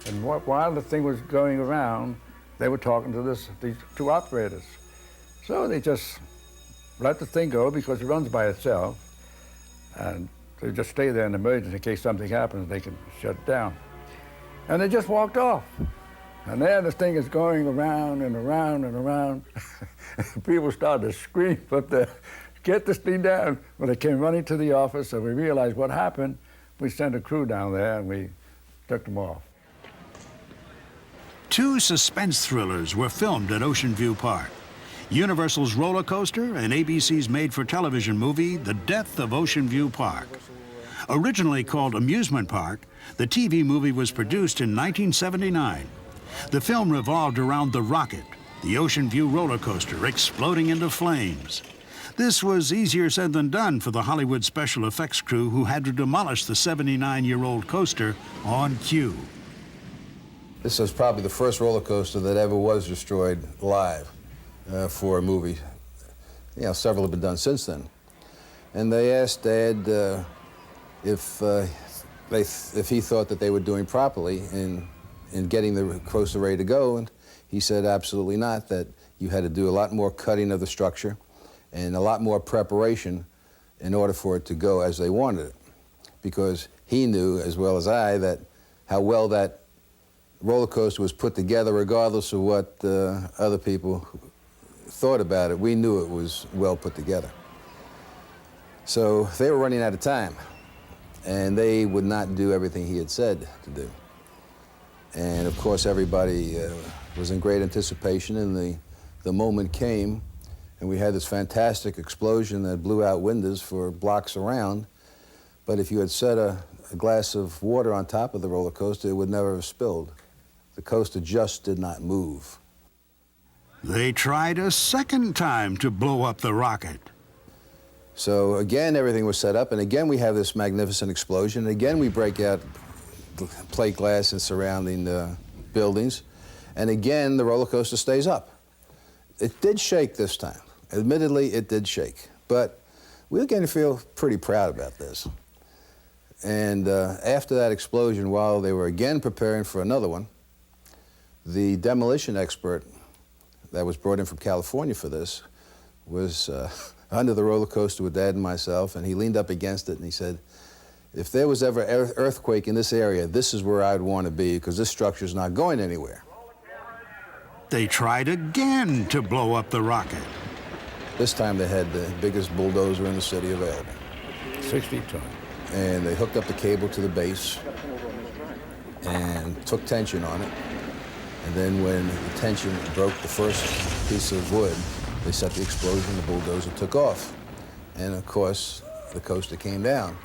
S2: And while the thing was going around, they were talking to these 2 operators. So they just let the thing go because it runs by itself, and they just stay there in emergency in case something happens, they can shut it down. And they just walked off. And there this thing is going around and around and around. People started to scream up there, get this thing down. Well, they came running to the office, and we realized what happened. We sent a crew down there, and we took them off.
S1: 2 suspense thrillers were filmed at Ocean View Park. Universal's Roller Coaster and ABC's made-for-television movie, The Death of Ocean View Park. Originally called Amusement Park, the TV movie was produced in 1979. The film revolved around the rocket, the Ocean View roller coaster exploding into flames. This was easier said than done for the Hollywood special effects crew who had to demolish the 79-year-old coaster on cue.
S12: This was probably the first roller coaster that ever was destroyed live for a movie. You know, several have been done since then. And they asked Dad if he thought that they were doing properly in getting the coaster ready to go, and he said absolutely not, that you had to do a lot more cutting of the structure and a lot more preparation in order for it to go as they wanted it. Because he knew, as well as I, that how well that roller coaster was put together, regardless of what other people thought about it. We knew it was well put together. So they were running out of time, and they would not do everything he had said to do. And of course, everybody was in great anticipation, and the moment came, and we had this fantastic explosion that blew out windows for blocks around. But if you had set a glass of water on top of the roller coaster, it would never have spilled. The coaster just did not move.
S1: They tried a second time to blow up the rocket.
S12: So again, everything was set up, and again we have this magnificent explosion, and again we break out plate glass in surrounding buildings, and again the roller coaster stays up. It did shake this time. Admittedly, it did shake, but we were getting to feel pretty proud about this. And after that explosion, while they were again preparing for another one, the demolition expert that was brought in from California for this was under the roller coaster with Dad and myself, and he leaned up against it and he said, if there was ever an earthquake in this area, this is where I'd want to be, because this structure's not going anywhere.
S1: They tried again to blow up the rocket.
S12: This time they had the biggest bulldozer in the city of Irving.
S2: 60 tons.
S12: And they hooked up the cable to the base and took tension on it. And then when the tension broke the first piece of wood, they set the explosion, the bulldozer took off. And of course, the coaster came down.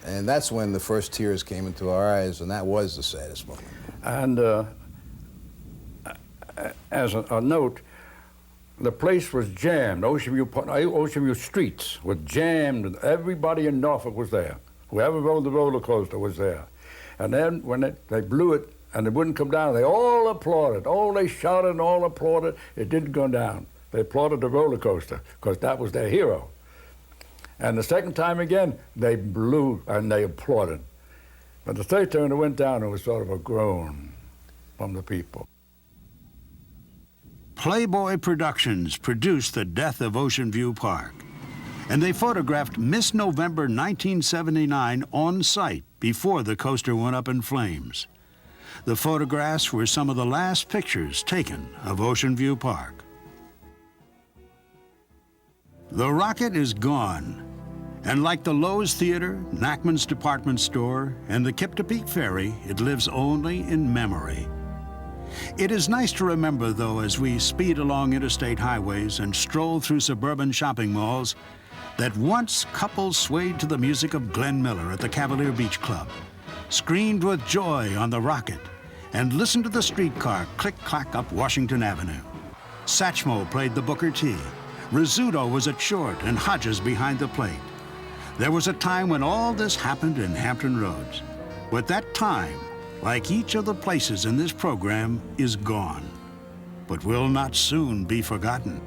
S12: And that's when the first tears came into our eyes, and that was the saddest moment.
S2: And as a note, the place was jammed. Ocean View streets were jammed, and everybody in Norfolk was there. Whoever rode the roller coaster was there. And then when they blew it and it wouldn't come down, they all applauded. Oh, they shouted and all applauded. It didn't go down. They applauded the roller coaster because that was their hero. And the second time again, they blew and they applauded. But the third time it went down, it was sort of a groan from the people.
S1: Playboy Productions produced The Death of Ocean View Park, and they photographed Miss November 1979 on site before the coaster went up in flames. The photographs were some of the last pictures taken of Ocean View Park. The rocket is gone, and like the Lowe's Theater, Nachman's Department Store, and the Kip-to-Peak Ferry, it lives only in memory. It is nice to remember, though, as we speed along interstate highways and stroll through suburban shopping malls, that once couples swayed to the music of Glenn Miller at the Cavalier Beach Club, screamed with joy on the rocket, and listened to the streetcar click-clack up Washington Avenue. Satchmo played the Booker T. Rizzuto was at short and Hodges behind the plate. There was a time when all this happened in Hampton Roads. But that time, like each of the places in this program, is gone, but will not soon be forgotten.